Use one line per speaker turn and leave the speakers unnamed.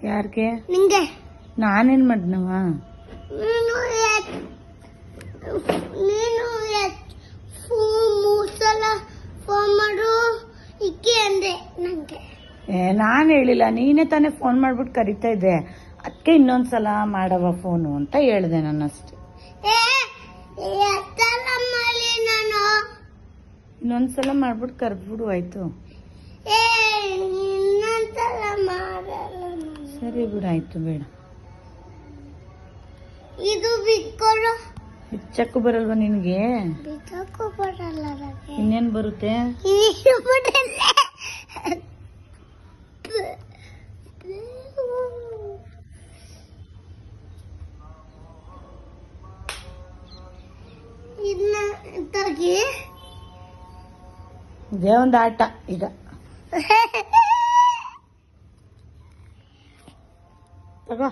ಯಾರಿಗೆ?
ನಿಂಗೆ.
ನಾನೇನ್ ಮಾಡ್ನವ?
ನೀನು 3 ಸಲ ಫೋನ್ ಮಾಡು ಇಕ್ಕಿ ಅಂದೆ ನಂಗೆ.
ನಾನು ಹೇಳಿಲ್ಲ, ನೀನೇ ತಾನೇ ಫೋನ್ ಮಾಡ್ಬಿಟ್ಟು ಕರಿತಾ ಇದ್ದೆ. ಅದಕ್ಕೆ ಇನ್ನೊಂದ್ಸಲ ಮಾಡವ ಫೋನು ಅಂತ ಹೇಳ್ದೆ ನಾನು ಅಷ್ಟೇ.
ನಾನು
ಇನ್ನೊಂದ್ಸಲ ಮಾಡ್ಬಿಟ್ಟು ಕರೆದ್ಬಿಡು ಆಯ್ತು.
ಇನ್ನೊಂದ್ಸಲ ಮಾಡಲ್ಲ.
ಸರಿ ಬಿಡು ಆಯ್ತು, ಬೇಡ.
ಇದು ಬಿಕ್ಕೊಡು.
ಹೆಚ್ಚಕ್ಕೂ ಬರಲ್ವಾ ನಿನ್ಗೆ?
ಬಿಚ್ಚಕ್ಕೂ ಬರಲ್ಲ.
ಇನ್ನೇನ್ ಬರುತ್ತೆ?
ಇದನ್ನ ತೆಗಿ.
ಇದೇ ಒಂದು ಆಟ ಈಗ. ತಗೋ.